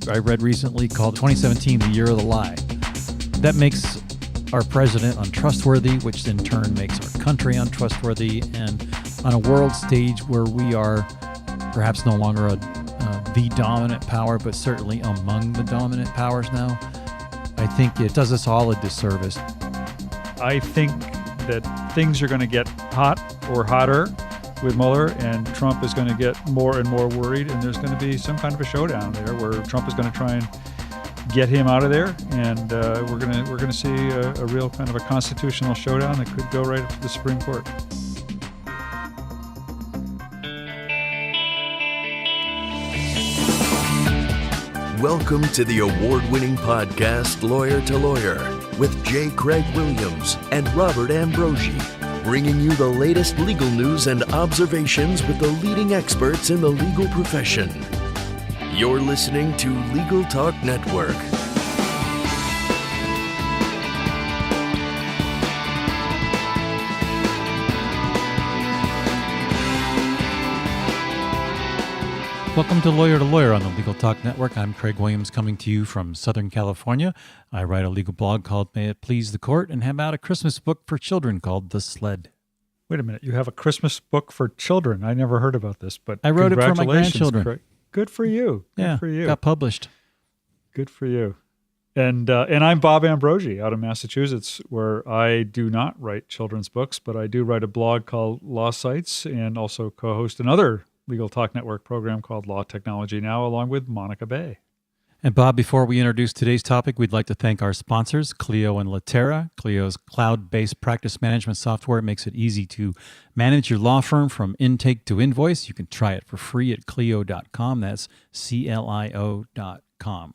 I read recently called 2017 the year of the lie. That makes our president untrustworthy, which in turn makes our country untrustworthy. And on a world stage where we are perhaps no longer the dominant power, but certainly among the dominant powers now, I think it does us all a disservice. I think that things are going to get hot or hotter with Mueller, and Trump is going to get more and more worried, and there's going to be some kind of a showdown there where Trump is going to try and get him out of there, and we're going to see a real kind of a constitutional showdown that could go right up to the Supreme Court. Welcome to the award-winning podcast Lawyer to Lawyer with J. Craig Williams and Robert Ambrogi, bringing you the latest legal news and observations with the leading experts in the legal profession. You're listening to Legal Talk Network. Welcome to Lawyer on the Legal Talk Network. I'm Craig Williams, coming to you from Southern California. I write a legal blog called May It Please the Court and have out a Christmas book for children called The Sled. Wait a minute, you have a Christmas book for children? I never heard about this, but I wrote it for my grandchildren. Craig. Good for you. Good for you. Got published. Good for you. And I'm Bob Ambrogi out of Massachusetts, where I do not write children's books, but I do write a blog called Law Sites and also co-host another Legal Talk Network program called Law Technology Now, along with Monica Bay. And Bob, before we introduce today's topic, we'd like to thank our sponsors, Clio and Latera. Clio's cloud-based practice management software makes it easy to manage your law firm from intake to invoice. You can try it for free at Clio.com. That's CLIO.com.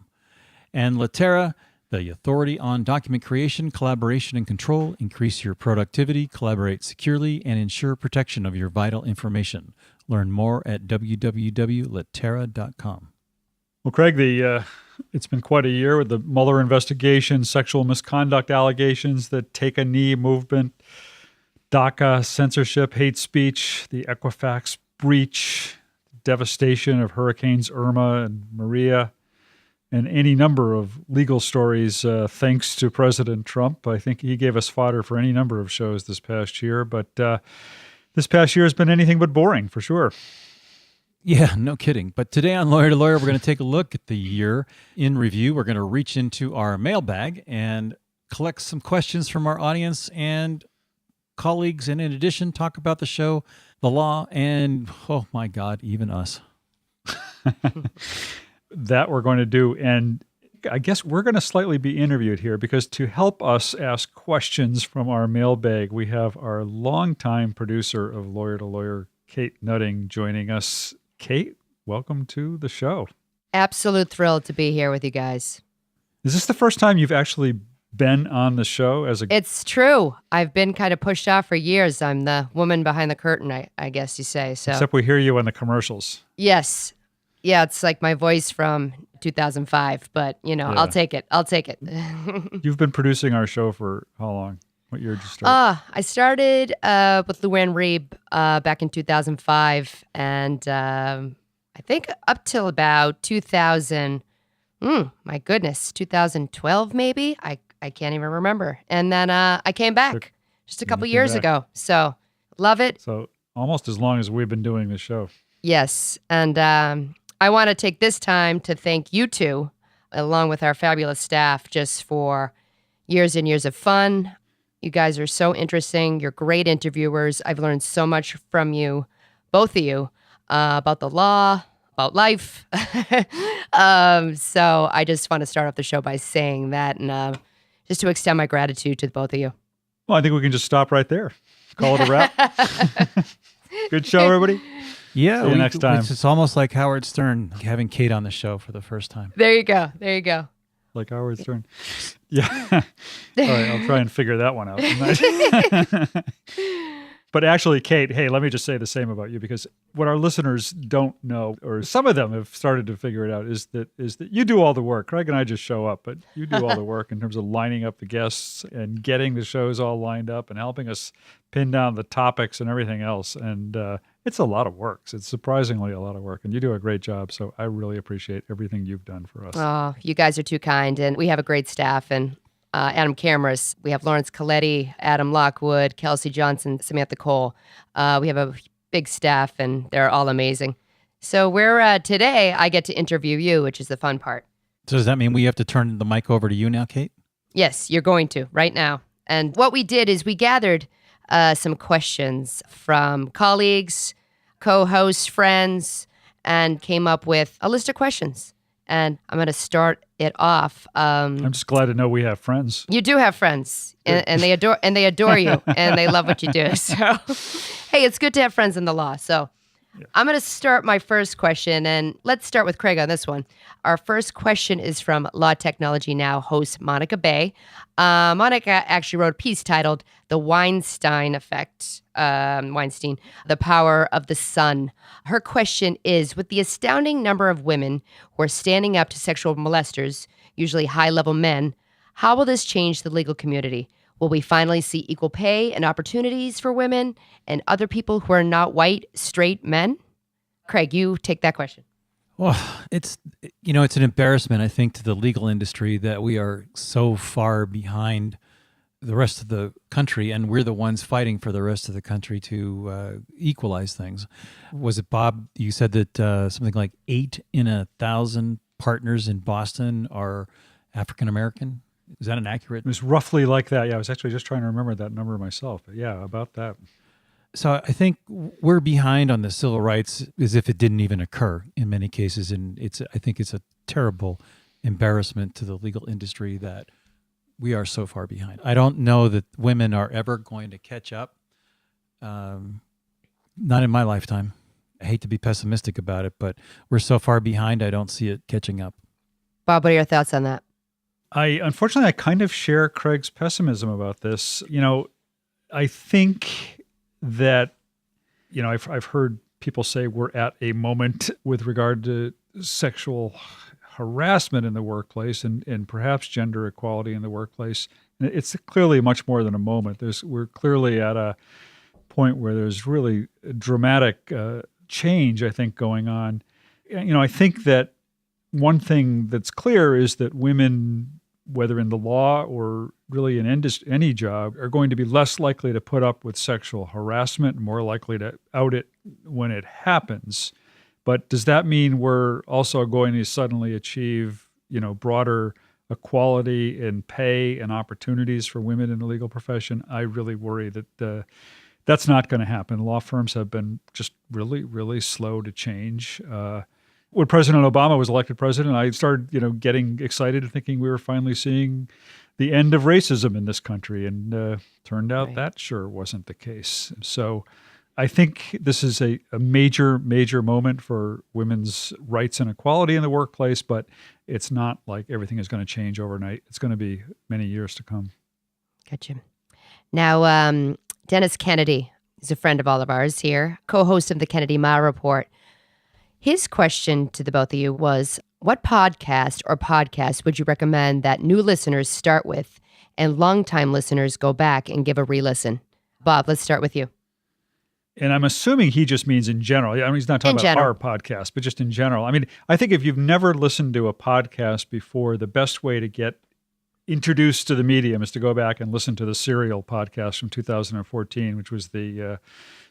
And Latera, the authority on document creation, collaboration, and control. Increase your productivity, collaborate securely, and ensure protection of your vital information. Learn more at www.latera.com. Well, Craig, it's been quite a year with the Mueller investigation, sexual misconduct allegations, the Take a Knee movement, DACA, censorship, hate speech, the Equifax breach, devastation of Hurricanes Irma and Maria, and any number of legal stories thanks to President Trump. I think he gave us fodder for any number of shows this past year, but this past year has been anything but boring, for sure. Yeah, no kidding. But today on Lawyer to Lawyer, we're going to take a look at the year in review. We're going to reach into our mailbag and collect some questions from our audience and colleagues, and in addition, talk about the show, the law, and, oh my God, even us. That we're going to do. And I guess we're going to slightly be interviewed here because to help us ask questions from our mailbag, we have our longtime producer of Lawyer to Lawyer, Kate Nutting, joining us. Kate, welcome to the show. Absolute thrill to be here with you guys. Is this the first time you've actually been on the show as a... It's true. I've been kind of pushed off for years. I'm the woman behind the curtain, I guess you say. So. Except we hear you on the commercials. Yes. Yeah, it's like my voice from 2005, but, yeah. I'll take it. You've been producing our show for how long? What year did you start? I started with Luann Reeb back in 2005, and I think up till about 2012 maybe? I can't even remember. And then I came back just a couple years ago, so love it. So almost as long as we've been doing the show. Yes, and I want to take this time to thank you two, along with our fabulous staff, just for years and years of fun. You guys are so interesting. You're great interviewers. I've learned so much from you, both of you, about the law, about life. So I just want to start off the show by saying that and just to extend my gratitude to both of you. Well, I think we can just stop right there. Call it a wrap. Good show, everybody. Yeah, See you next time. It's almost like Howard Stern having Kate on the show for the first time. There you go. Like Howard Stern. Yeah. All right, I'll try and figure that one out. But actually, Kate, hey, let me just say the same about you, because what our listeners don't know, or some of them have started to figure it out, is that you do all the work. Craig and I just show up, but you do all the work in terms of lining up the guests and getting the shows all lined up and helping us pin down the topics and everything else. And It's a lot of work. It's surprisingly a lot of work, and you do a great job. So I really appreciate everything you've done for us. Oh, you guys are too kind, and we have a great staff. And Adam Cameras, we have Lawrence Coletti, Adam Lockwood, Kelsey Johnson, Samantha Cole. We have a big staff, and they're all amazing. So today I get to interview you, which is the fun part. So does that mean we have to turn the mic over to you now, Kate? Yes, you're going to right now. And what we did is we gathered some questions from colleagues, co-hosts, friends, and came up with a list of questions. And I'm going to start it off. I'm just glad to know we have friends. You do have friends, and they adore you, and they love what you do. So, hey, it's good to have friends in the law. So, yeah. I'm going to start my first question, and let's start with Craig on this one. Our first question is from Law Technology Now host Monica Bay. Monica actually wrote a piece titled "The Weinstein Effect." Weinstein, the power of the sun. Her question is, with the astounding number of women who are standing up to sexual molesters, usually high-level men, how will this change the legal community? Will we finally see equal pay and opportunities for women and other people who are not white, straight men? Craig, you take that question. Well, it's an embarrassment, I think, to the legal industry that we are so far behind the rest of the country, and we're the ones fighting for the rest of the country to equalize things. Was it, Bob, you said that something like 8 in 1,000 partners in Boston are African-American? Is that an accurate? It was roughly like that. Yeah, I was actually just trying to remember that number myself. But yeah, about that. So I think we're behind on the civil rights as if it didn't even occur in many cases. And I think it's a terrible embarrassment to the legal industry that we are so far behind. I don't know that women are ever going to catch up. Not in my lifetime. I hate to be pessimistic about it, but we're so far behind, I don't see it catching up. Bob, what are your thoughts on that? Unfortunately, I kind of share Craig's pessimism about this. I think that, I've heard people say we're at a moment with regard to sexual harassment in the workplace and perhaps gender equality in the workplace. And it's clearly much more than a moment. We're clearly at a point where there's really a dramatic change, I think, going on. I think that one thing that's clear is that women, whether in the law or really in any job, are going to be less likely to put up with sexual harassment and more likely to out it when it happens. But does that mean we're also going to suddenly achieve, broader equality in pay and opportunities for women in the legal profession? I really worry that that's not going to happen. Law firms have been just really, really slow to change. When President Obama was elected president, I started, getting excited and thinking we were finally seeing the end of racism in this country, and turned out that sure wasn't the case. So I think this is a major, major moment for women's rights and equality in the workplace, but it's not like everything is going to change overnight. It's going to be many years to come. Gotcha. Now, Dennis Kennedy is a friend of all of ours here, co-host of the Kennedy Ma Report. His question to the both of you was, what podcast or podcasts would you recommend that new listeners start with and longtime listeners go back and give a re-listen? Bob, let's start with you. And I'm assuming he just means in general. I mean, he's not talking about our podcast, but just in general. I mean, I think if you've never listened to a podcast before, the best way to get introduced to the medium is to go back and listen to the Serial podcast from 2014, which was the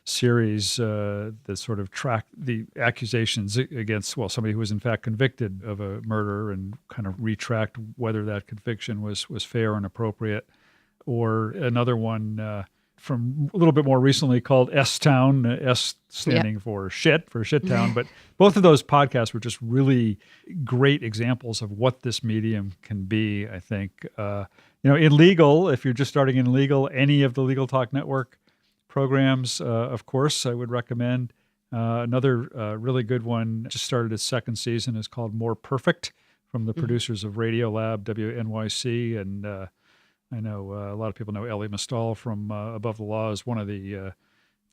series that sort of tracked the accusations against, somebody who was in fact convicted of a murder and kind of retracked whether that conviction was fair and appropriate. Or another one from a little bit more recently called S-Town, S standing for Shit-Town. But both of those podcasts were just really great examples of what this medium can be, I think. In legal, if you're just starting in legal, any of the Legal Talk Network programs, of course, I would recommend. Another really good one just started its second season is called More Perfect from the producers of Radiolab, WNYC, and I know a lot of people know Ellie Mistal from Above the Law is one of the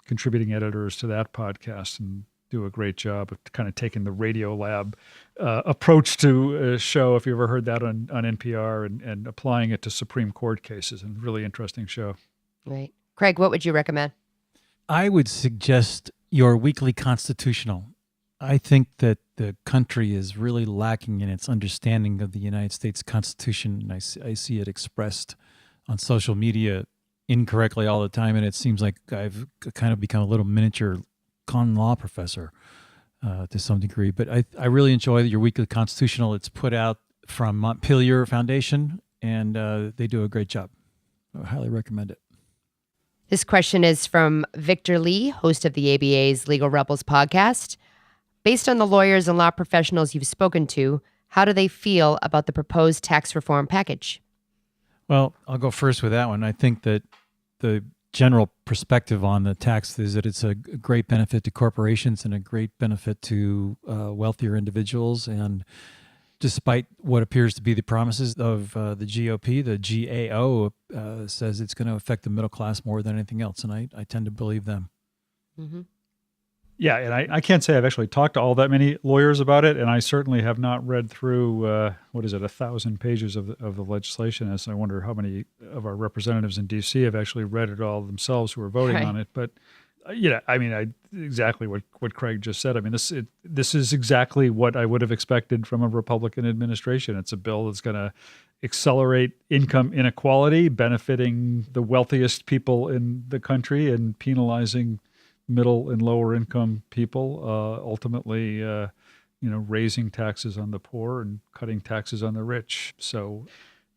contributing editors to that podcast and do a great job of kind of taking the Radiolab approach to a show, if you ever heard that on NPR, and applying it to Supreme Court cases. And really interesting show. Right. Craig, what would you recommend? I would suggest your weekly constitutional. I think that the country is really lacking in its understanding of the United States Constitution, and I see it expressed on social media incorrectly all the time, and it seems like I've kind of become a little miniature common law professor to some degree. But I really enjoy your weekly constitutional. It's put out from Montpelier Foundation, and they do a great job. I highly recommend it. This question is from Victor Lee, host of the ABA's Legal Rebels podcast. Based on the lawyers and law professionals you've spoken to, how do they feel about the proposed tax reform package? Well, I'll go first with that one. I think that the general perspective on the tax is that it's a great benefit to corporations and a great benefit to wealthier individuals. And despite what appears to be the promises of the GOP, the GAO says it's going to affect the middle class more than anything else. And I tend to believe them. Mm-hmm. Yeah, and I can't say I've actually talked to all that many lawyers about it, and I certainly have not read through, 1,000 pages of the legislation. As I wonder how many of our representatives in D.C. have actually read it all themselves who are voting on it. But, exactly what Craig just said. I mean, this is exactly what I would have expected from a Republican administration. It's a bill that's going to accelerate income inequality, benefiting the wealthiest people in the country and penalizing middle and lower income people, ultimately, raising taxes on the poor and cutting taxes on the rich. So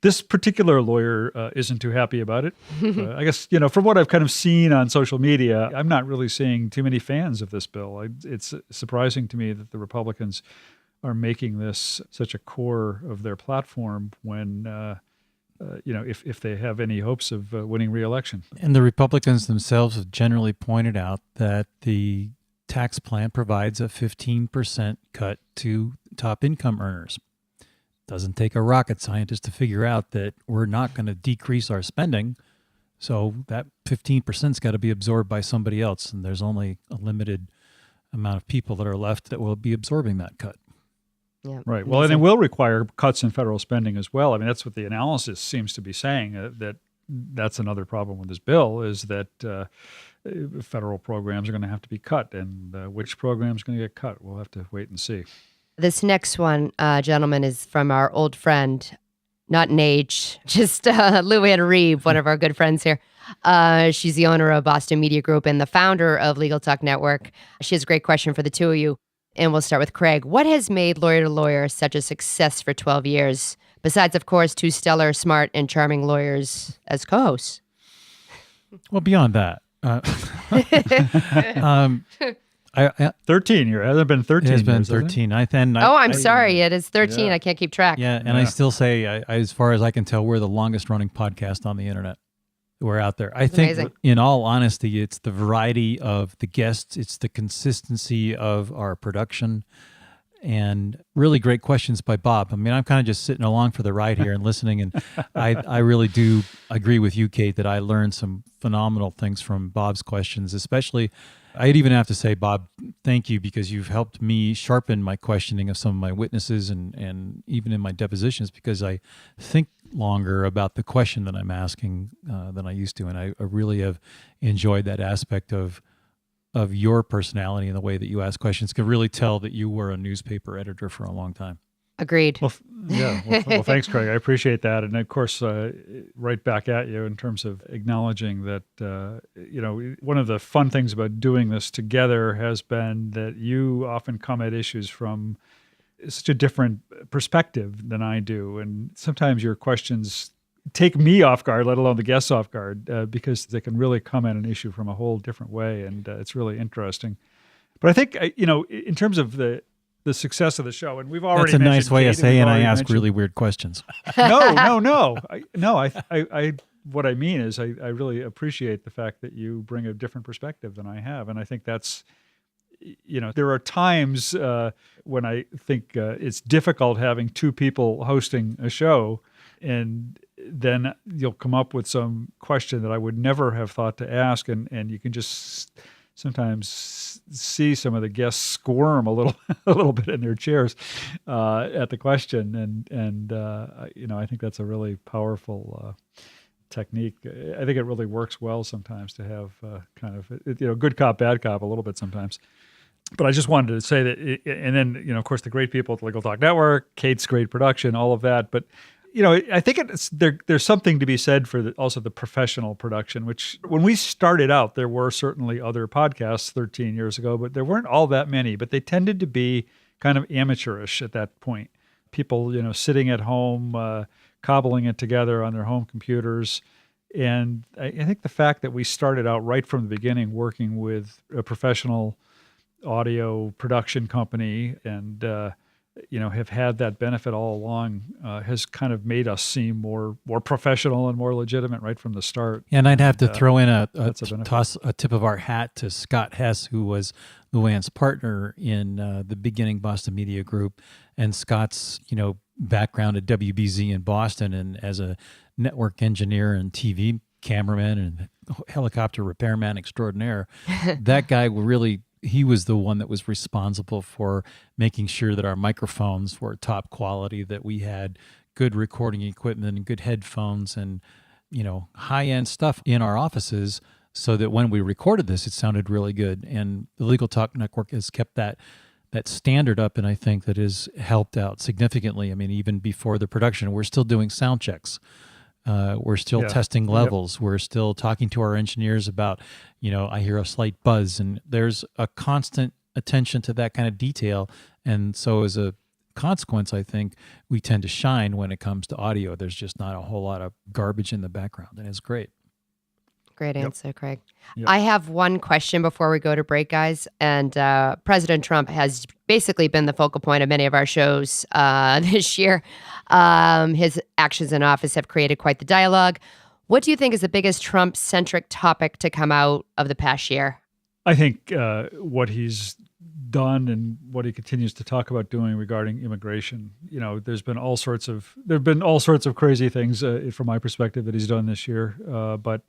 this particular lawyer isn't too happy about it. I guess, from what I've kind of seen on social media, I'm not really seeing too many fans of this bill. It's surprising to me that the Republicans are making this such a core of their platform when if they have any hopes of winning re-election. And the Republicans themselves have generally pointed out that the tax plan provides a 15% cut to top income earners. Doesn't take a rocket scientist to figure out that we're not going to decrease our spending. So that 15%'s got to be absorbed by somebody else. And there's only a limited amount of people that are left that will be absorbing that cut. Yeah, right. Well, and it will require cuts in federal spending as well. I mean, that's what the analysis seems to be saying, that's another problem with this bill is that federal programs are going to have to be cut. And which program is going to get cut? We'll have to wait and see. This next one, gentleman, is from our old friend, not in age, just Luann Reeve, one of our good friends here. She's the owner of Boston Media Group and the founder of Legal Talk Network. She has a great question for the two of you. And we'll start with Craig. What has made Lawyer to Lawyer such a success for 12 years? Besides, of course, two stellar, smart, and charming lawyers as co-hosts. Well, beyond that, 13 years. It hasn't been 13 years. It has been 13. I'm sorry. It is 13. Yeah. I can't keep track. Yeah, and I still say, as far as I can tell, we're the longest running podcast on the internet. We're out there. I think, amazing. In all honesty, it's the variety of the guests, it's the consistency of our production, and really great questions by Bob. I mean, I'm kind of just sitting along for the ride here and listening, and I really do agree with you, Kate, that I learned some phenomenal things from Bob's questions, especially. I'd even have to say, Bob, thank you, because you've helped me sharpen my questioning of some of my witnesses and even in my depositions, because I think longer about the question that I'm asking than I used to. And I really have enjoyed that aspect of your personality and the way that you ask questions. Can really tell that you were a newspaper editor for a long time. Agreed. Well, well, thanks, Craig. I appreciate that. And of course, right back at you in terms of acknowledging that, one of the fun things about doing this together has been that you often come at issues from such a different perspective than I do. And sometimes your questions take me off guard, let alone the guests off guard, because they can really come at an issue from a whole different way. And it's really interesting. But I think, in terms of the success of the show, and we've already That's a nice way of saying I ask mentioned... really weird questions. No. What I mean is I really appreciate the fact that you bring a different perspective than I have. And I think that's, there are times when I think it's difficult having two people hosting a show, and then you'll come up with some question that I would never have thought to ask. And you can just sometimes see some of the guests squirm a little bit in their chairs at the question, and I think that's a really powerful technique. I think it really works well sometimes to have kind of, good cop, bad cop a little bit sometimes. But I just wanted to say that, and then, of course, the great people at the Legal Talk Network, Kate's great production, all of that. But, I think there's something to be said for also the professional production, which when we started out, there were certainly other podcasts 13 years ago, but there weren't all that many. But they tended to be kind of amateurish at that point. People, sitting at home, cobbling it together on their home computers. And I think the fact that we started out right from the beginning working with a professional audio production company and, have had that benefit all along has kind of made us seem more professional and more legitimate right from the start. And I'd have to throw in a tip of our hat to Scott Hess, who was Luann's partner in the beginning Boston Media Group, and Scott's, background at WBZ in Boston and as a network engineer and TV cameraman and helicopter repairman extraordinaire. That guy he was the one that was responsible for making sure that our microphones were top quality, that we had good recording equipment and good headphones and, high-end stuff in our offices so that when we recorded this, it sounded really good. And the Legal Talk Network has kept that standard up, and I think that has helped out significantly. I mean, even before the production, we're still doing sound checks. We're still testing levels. Yep. We're still talking to our engineers about, I hear a slight buzz, and there's a constant attention to that kind of detail. And so as a consequence, I think we tend to shine when it comes to audio. There's just not a whole lot of garbage in the background, and it's great. Great answer, Craig. Yep. I have one question before we go to break, guys. And President Trump has basically been the focal point of many of our shows this year. His actions in office have created quite the dialogue. What do you think is the biggest Trump-centric topic to come out of the past year? I think what he's done and what he continues to talk about doing regarding immigration. There've been all sorts of crazy things from my perspective that he's done this year, but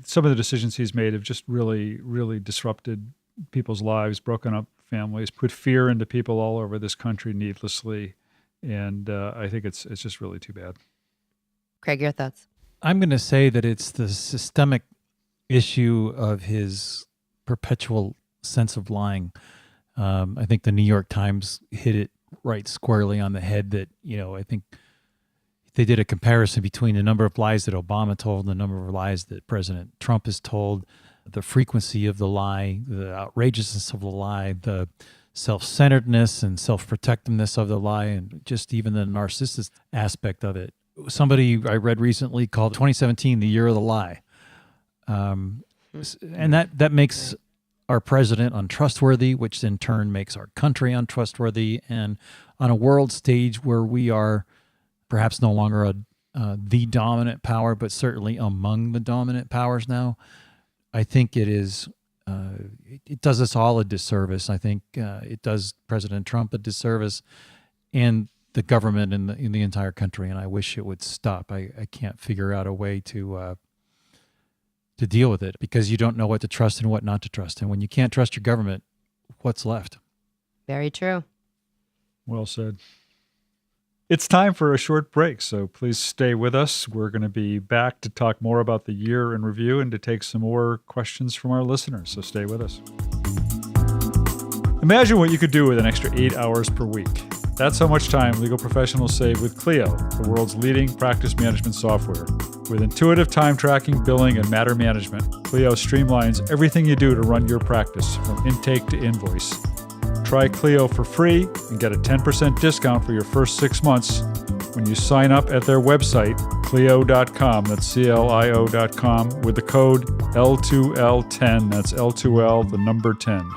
some of the decisions he's made have just really, really disrupted people's lives, broken up families, put fear into people all over this country needlessly. And I think it's just really too bad. Craig, your thoughts? I'm going to say that it's the systemic issue of his perpetual sense of lying. I think the New York Times hit it right squarely on the head that, I think they did a comparison between the number of lies that Obama told and the number of lies that President Trump has told, the frequency of the lie, the outrageousness of the lie, the self-centeredness and self-protectiveness of the lie, and just even the narcissist aspect of it. Somebody I read recently called 2017 the year of the lie. And that makes our president untrustworthy, which in turn makes our country untrustworthy. And on a world stage where we are perhaps no longer the dominant power, but certainly among the dominant powers now, I think it is. It does us all a disservice. I think it does President Trump a disservice, and the government in the entire country. And I wish it would stop. I can't figure out a way to deal with it, because you don't know what to trust and what not to trust. And when you can't trust your government, what's left? Very true. Well said. It's time for a short break, so please stay with us. We're going to be back to talk more about the year in review and to take some more questions from our listeners, so stay with us. Imagine what you could do with an extra 8 hours per week. That's how much time legal professionals save with Clio, the world's leading practice management software. With intuitive time tracking, billing, and matter management, Clio streamlines everything you do to run your practice, from intake to invoice. Try Clio for free and get a 10% discount for your first 6 months when you sign up at their website, Clio.com, that's CLIO.com, with the code L2L10, that's L2L, the number 10.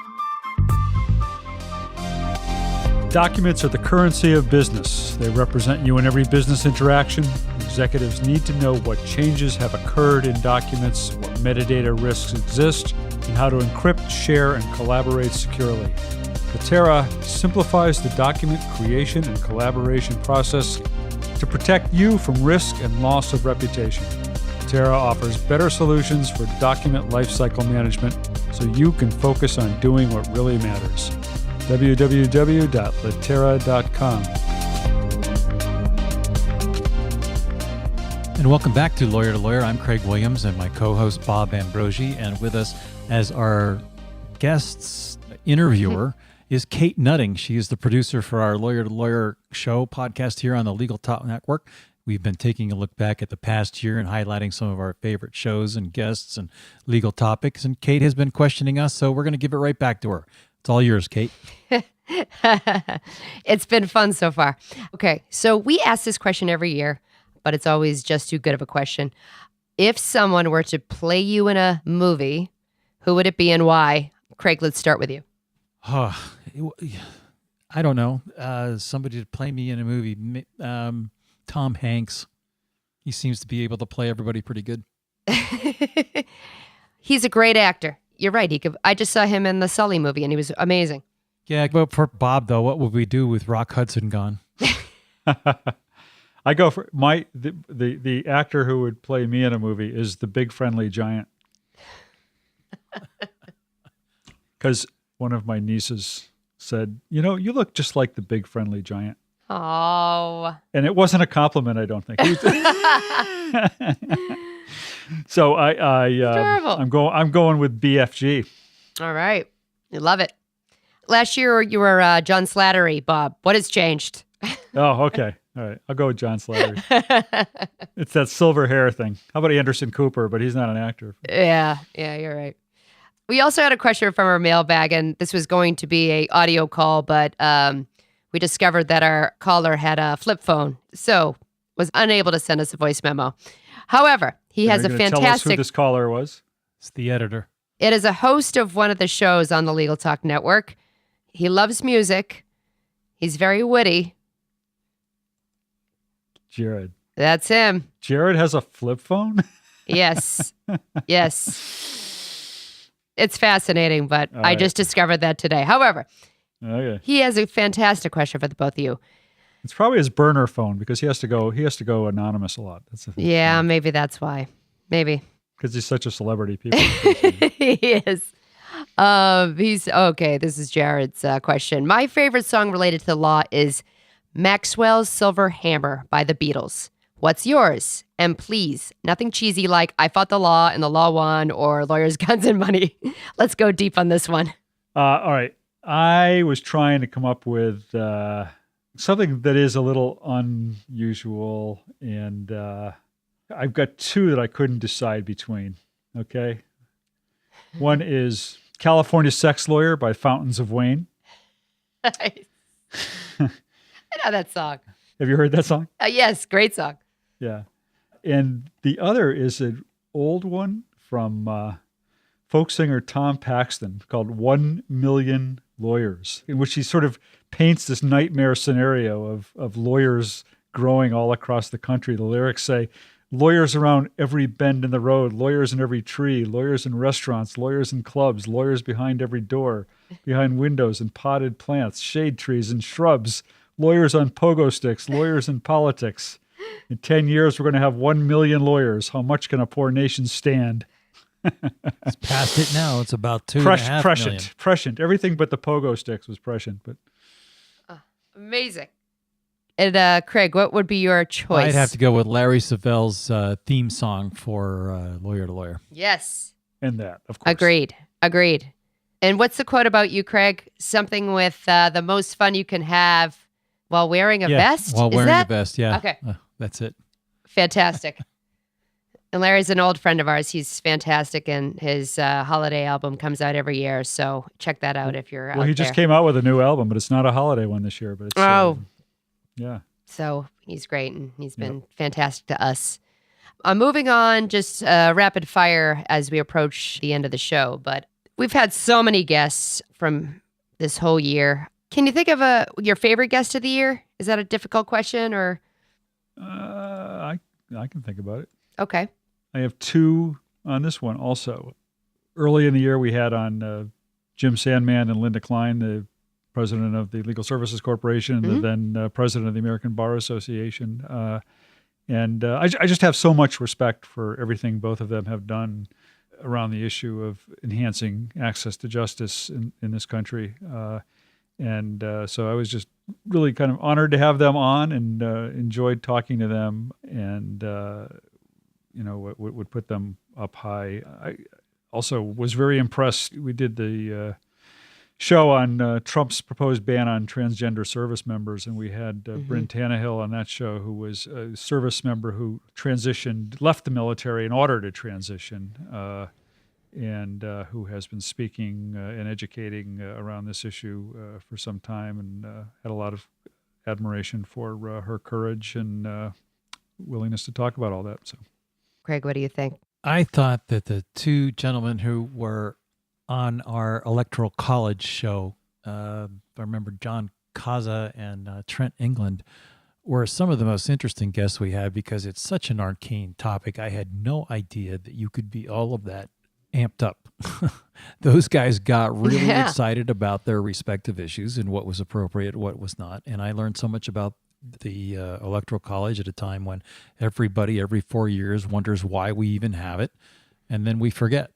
Documents are the currency of business. They represent you in every business interaction. Executives need to know what changes have occurred in documents, what metadata risks exist, and how to encrypt, share, and collaborate securely. Latera simplifies the document creation and collaboration process to protect you from risk and loss of reputation. Latera offers better solutions for document lifecycle management so you can focus on doing what really matters. www.latera.com. And welcome back to Lawyer. I'm Craig Williams and my co-host Bob Ambrogi. And with us as our guest's interviewer is Kate Nutting. She is the producer for our Lawyer show podcast here on the Legal Talk Network. We've been taking a look back at the past year and highlighting some of our favorite shows and guests and legal topics. And Kate has been questioning us, so we're going to give it right back to her. It's all yours, Kate. It's been fun so far. Okay, so we ask this question every year, but it's always just too good of a question. If someone were to play you in a movie, who would it be and why? Craig, let's start with you. I don't know. Somebody to play me in a movie. Tom Hanks. He seems to be able to play everybody pretty good. He's a great actor. You're right. I just saw him in the Sully movie, and he was amazing. Yeah, but for Bob, though, what would we do with Rock Hudson gone? I go for the actor who would play me in a movie is the Big Friendly Giant. Because one of my nieces said, you look just like the Big Friendly Giant. Oh. And it wasn't a compliment, I don't think. So I'm going with BFG. All right. You love it. Last year you were John Slattery, Bob. What has changed? Oh, okay. All right. I'll go with John Slattery. It's that silver hair thing. How about Anderson Cooper? But he's not an actor. Yeah, you're right. We also had a question from our mailbag, and this was going to be an audio call, but we discovered that our caller had a flip phone, so was unable to send us a voice memo. However, he has a fantastic... Tell us who this caller was? It's the editor. It is a host of one of the shows on the Legal Talk Network. He loves music. He's very witty. Jared. That's him. Jared has a flip phone? Yes. Yes. It's fascinating, but I just discovered that today. However, he has a fantastic question for the both of you. It's probably his burner phone because he has to go anonymous a lot. That's the thing. Yeah, maybe that's why. Maybe. Because he's such a celebrity. People. He is. He's okay. This is Jared's question. My favorite song related to the law is Maxwell's Silver Hammer by the Beatles. What's yours? And please, nothing cheesy like I Fought the Law and the Law Won or Lawyers, Guns, and Money. Let's go deep on this one. All right. I was trying to come up with something that is a little unusual, and I've got two that I couldn't decide between. Okay. One is California Sex Lawyer by Fountains of Wayne. I know that song. Have you heard that song? Yes, great song. Yeah. And the other is an old one from folk singer Tom Paxton called 1 Million Lawyers, in which he sort of paints this nightmare scenario of lawyers growing all across the country. The lyrics say, lawyers around every bend in the road, lawyers in every tree, lawyers in restaurants, lawyers in clubs, lawyers behind every door, behind windows and potted plants, shade trees and shrubs, lawyers on pogo sticks, lawyers in politics. In 10 years, we're going to have 1 million lawyers. How much can a poor nation stand? It's past it now. It's about 2.5 million. Prescient. Everything but the pogo sticks was prescient. But amazing. And Craig, what would be your choice? I'd have to go with Larry Savelle's theme song for Lawyer to Lawyer. Yes. And that, of course. Agreed. And what's the quote about you, Craig? Something with the most fun you can have while wearing a vest? While wearing a vest, yeah. Okay. That's it. Fantastic. And Larry's an old friend of ours. He's fantastic, and his holiday album comes out every year. So check that out if you're out there. Well, he just came out with a new album, but it's not a holiday one this year. But it's, yeah. So he's great, and he's been fantastic to us. Moving on, just rapid fire as we approach the end of the show. But we've had so many guests from this whole year. Can you think of your favorite guest of the year? Is that a difficult question, or? I can think about it. Okay. I have two on this one also. Early in the year, we had on Jim Sandman and Linda Klein, the president of the Legal Services Corporation, and then president of the American Bar Association. And I just have so much respect for everything both of them have done around the issue of enhancing access to justice in this country. So I was just really kind of honored to have them on and enjoyed talking to them, and would put them up high. I also was very impressed. We did the show on Trump's proposed ban on transgender service members, and we had Bryn Tannehill on that show, who was a service member who left the military in order to transition, and who has been speaking and educating around this issue for some time, and had a lot of admiration for her courage and willingness to talk about all that. So, Craig, what do you think? I thought that the two gentlemen who were on our Electoral College show, I remember John Kaza and Trent England, were some of the most interesting guests we had, because it's such an arcane topic. I had no idea that you could be all of that amped up. Those guys got really excited about their respective issues and what was appropriate, what was not. And I learned so much about the Electoral College at a time when everybody every 4 years wonders why we even have it, and then we forget.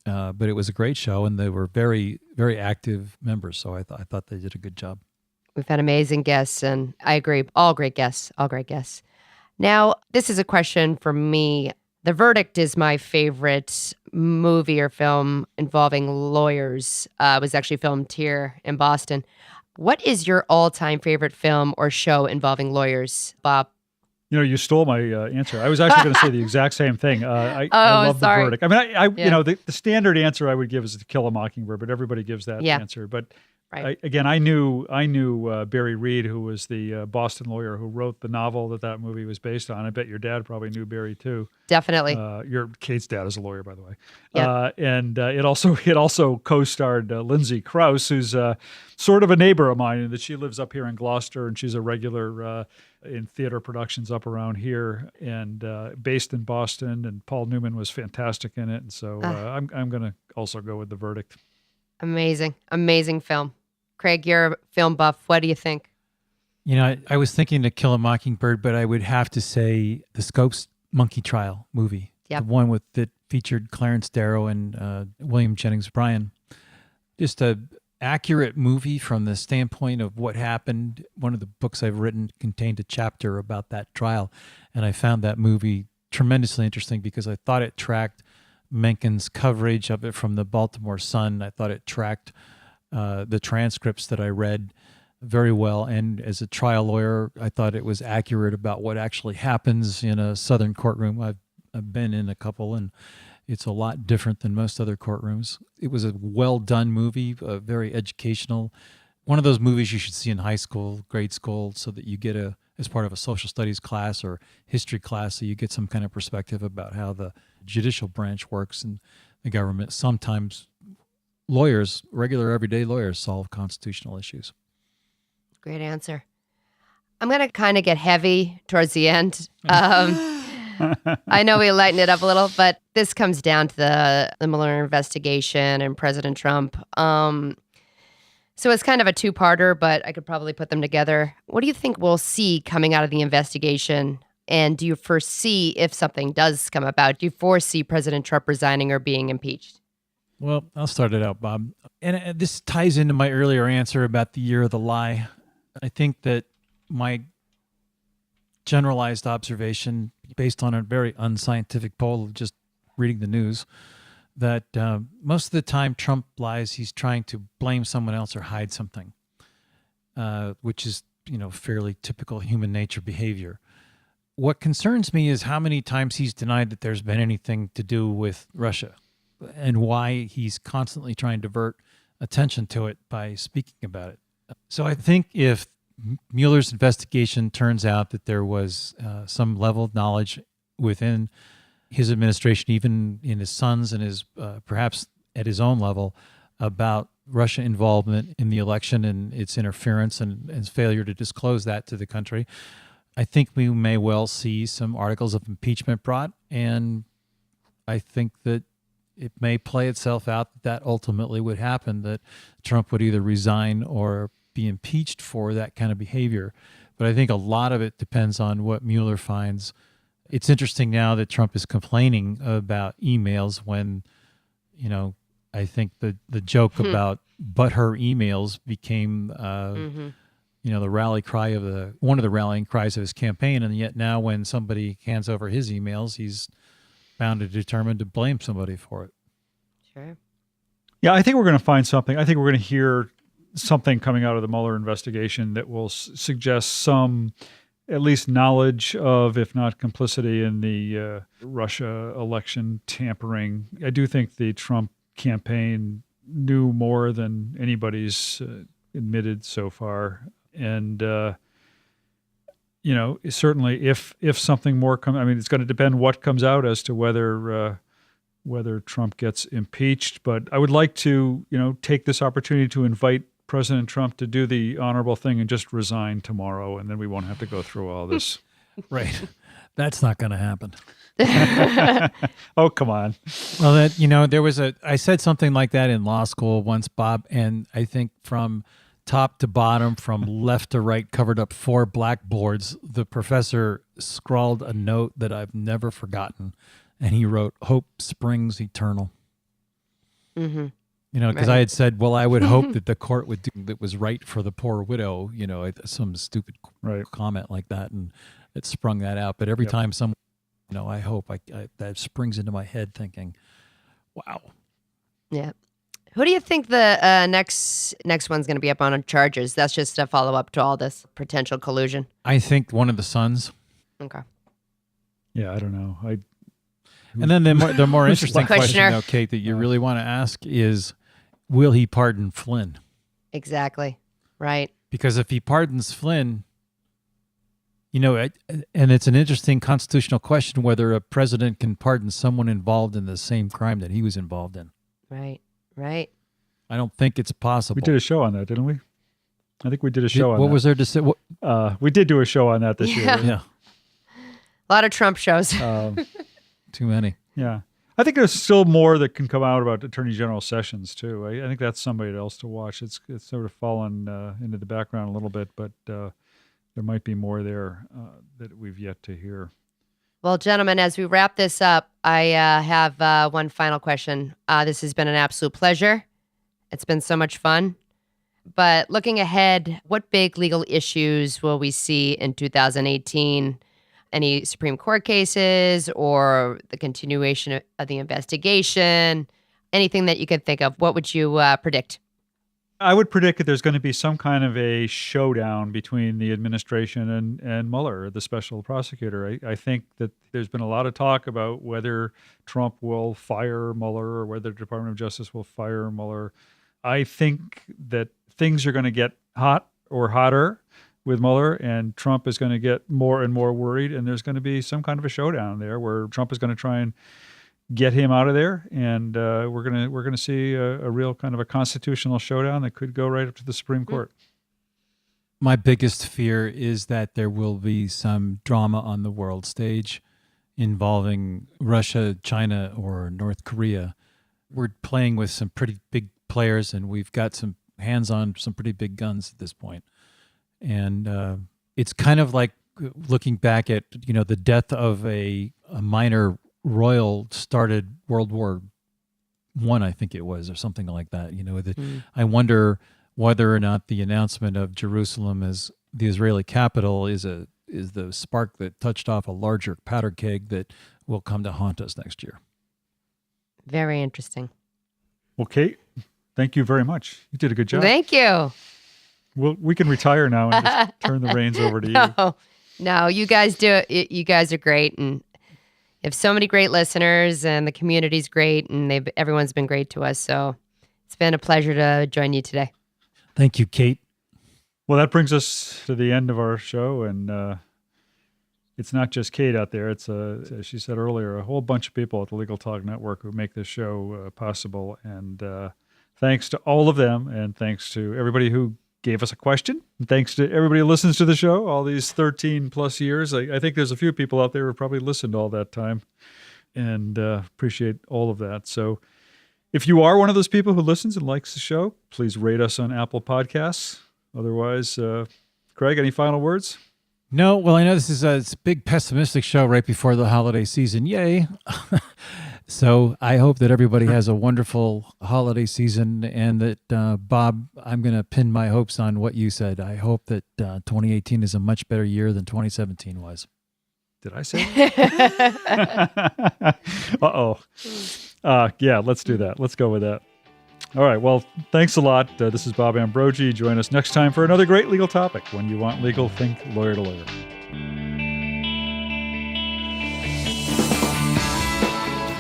But it was a great show, and they were very, very active members. So I thought they did a good job. We've had amazing guests, and I agree. All great guests. Now, this is a question for me. The Verdict is my favorite movie or film involving lawyers. It was actually filmed here in Boston. What is your all-time favorite film or show involving lawyers, Bob? You stole my answer. I was actually going to say the exact same thing. I love The Verdict. I mean, the standard answer I would give is To Kill a Mockingbird, but everybody gives that answer. But right. I knew Barry Reed, who was the Boston lawyer who wrote the novel that movie was based on. I bet your dad probably knew Barry too. Definitely. Kate's dad is a lawyer, by the way. Yeah. And it also co-starred Lindsay Krause, who's sort of a neighbor of mine, and that she lives up here in Gloucester, and she's a regular in theater productions up around here, and based in Boston. And Paul Newman was fantastic in it, and so I'm going to also go with The Verdict. Amazing film. Craig, you're a film buff. What do you think? I was thinking To Kill a Mockingbird, but I would have to say the Scopes Monkey Trial movie. Yep. The one that featured Clarence Darrow and William Jennings Bryan. Just a accurate movie from the standpoint of what happened. One of the books I've written contained a chapter about that trial, and I found that movie tremendously interesting because I thought it tracked Mencken's coverage of it from the Baltimore Sun. I thought it tracked the transcripts that I read very well, and as a trial lawyer, I thought it was accurate about what actually happens in a Southern courtroom. I've been in a couple, and it's a lot different than most other courtrooms. It was a well-done movie, very educational. One of those movies you should see in high school, grade school, so that you get as part of a social studies class or history class, so you get some kind of perspective about how the judicial branch works in the government. Sometimes regular everyday lawyers, solve constitutional issues. Great answer. I'm going to kind of get heavy towards the end. I know we lighten it up a little, but this comes down to the Mueller investigation and President Trump. So it's kind of a two-parter, but I could probably put them together. What do you think we'll see coming out of the investigation? And do you foresee, if something does come about, do you foresee President Trump resigning or being impeached? Well, I'll start it out, Bob. And this ties into my earlier answer about the year of the lie. I think that my generalized observation, based on a very unscientific poll of just reading the news, that most of the time Trump lies, he's trying to blame someone else or hide something, which is, fairly typical human nature behavior. What concerns me is how many times he's denied that there's been anything to do with Russia, and why he's constantly trying to divert attention to it by speaking about it. So I think if Mueller's investigation turns out that there was some level of knowledge within his administration, even in his son's and his perhaps at his own level, about Russia involvement in the election and its interference and its failure to disclose that to the country, I think we may well see some articles of impeachment brought, and I think that it may play itself out that ultimately would happen, that Trump would either resign or be impeached for that kind of behavior. But I think a lot of it depends on what Mueller finds. It's interesting now that Trump is complaining about emails when, I think the joke about but her emails became the rally cry of one of the rallying cries of his campaign. And yet now when somebody hands over his emails, he's bound and determined to blame somebody for it. Sure. Yeah, I think we're going to find something. I think we're going to hear something coming out of the Mueller investigation that will suggest some, at least knowledge of, if not complicity in the Russia election tampering. I do think the Trump campaign knew more than anybody's admitted so far. And, certainly if something more comes, I mean, it's going to depend what comes out as to whether Trump gets impeached. But I would like to, take this opportunity to invite President Trump to do the honorable thing and just resign tomorrow, and then we won't have to go through all this. Right. That's not going to happen. Oh, come on. Well, I said something like that in law school once, Bob, and I think from top to bottom, from left to right, covered up 4 blackboards, the professor scrawled a note that I've never forgotten, and he wrote, "Hope springs eternal." Mm-hmm. Because I had said, well, I would hope that the court would do that was right for the poor widow, some stupid comment like that, and it sprung that out. But every time someone, I hope that springs into my head thinking, wow. Yeah. Who do you think the next one's going to be up on charges? That's just a follow-up to all this potential collusion. I think one of the sons. Okay. Yeah, I don't know. And then the more interesting question, though, Kate, that you really want to ask is, will he pardon Flynn? Exactly. Right. Because if he pardons Flynn, and it's an interesting constitutional question whether a president can pardon someone involved in the same crime that he was involved in. Right. Right. I don't think it's possible. We did a show on that, didn't we? I think we did a show on that. What was there to say? We did do a show on that this year. Yeah. A lot of Trump shows. Too many. Yeah. I think there's still more that can come out about Attorney General Sessions, too. I think that's somebody else to watch. It's sort of fallen into the background a little bit, but there might be more there that we've yet to hear. Well, gentlemen, as we wrap this up, I have one final question. This has been an absolute pleasure. It's been so much fun. But looking ahead, what big legal issues will we see in 2018? Any Supreme Court cases or the continuation of the investigation? Anything that you could think of? What would you predict? I would predict that there's going to be some kind of a showdown between the administration and Mueller, the special prosecutor. I think that there's been a lot of talk about whether Trump will fire Mueller or whether the Department of Justice will fire Mueller. I think that things are going to get hot or hotter with Mueller, and Trump is going to get more and more worried, and there's going to be some kind of a showdown there where Trump is going to try and get him out of there, and we're gonna see a real kind of a constitutional showdown that could go right up to the Supreme Court. My biggest fear is that there will be some drama on the world stage involving Russia, China, or North Korea. We're playing with some pretty big players, and we've got some hands on some pretty big guns at this point. And it's kind of like looking back at the death of a minor royal started World War I, I think it was, or something like that. I wonder whether or not the announcement of Jerusalem as the Israeli capital is the spark that touched off a larger powder keg that will come to haunt us next year. Very interesting. Well, Kate, thank you very much. You did a good job. Thank you. Well, we can retire now and just turn the reins over to you. No, you guys do it. You guys are great, and you have so many great listeners, and the community's great, and everyone's been great to us. So it's been a pleasure to join you today. Thank you, Kate. Well, that brings us to the end of our show, and it's not just Kate out there. It's, as she said earlier, a whole bunch of people at the Legal Talk Network who make this show possible. And thanks to all of them, and thanks to everybody who gave us a question. And thanks to everybody who listens to the show all these 13 plus years. I think there's a few people out there who probably listened all that time, and appreciate all of that. So if you are one of those people who listens and likes the show, please rate us on Apple Podcasts. Otherwise, Craig, any final words? No. Well, I know this is a big pessimistic show right before the holiday season. Yay. So I hope that everybody has a wonderful holiday season, and that, Bob, I'm going to pin my hopes on what you said. I hope that 2018 is a much better year than 2017 was. Did I say that? Uh-oh. Yeah, let's do that. Let's go with that. All right. Well, thanks a lot. This is Bob Ambrogi. Join us next time for another great legal topic. When you want legal, think lawyer to lawyer.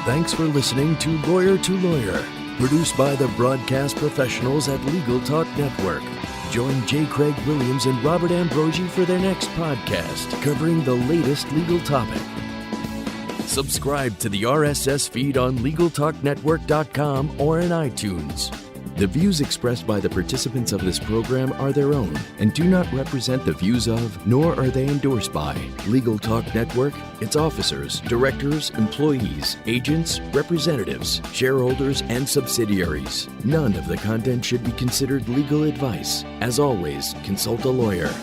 Thanks for listening to Lawyer, produced by the broadcast professionals at Legal Talk Network. Join J. Craig Williams and Robert Ambrogi for their next podcast covering the latest legal topic. Subscribe to the RSS feed on LegalTalkNetwork.com or in iTunes. The views expressed by the participants of this program are their own and do not represent the views of, nor are they endorsed by, Legal Talk Network, its officers, directors, employees, agents, representatives, shareholders, and subsidiaries. None of the content should be considered legal advice. As always, consult a lawyer.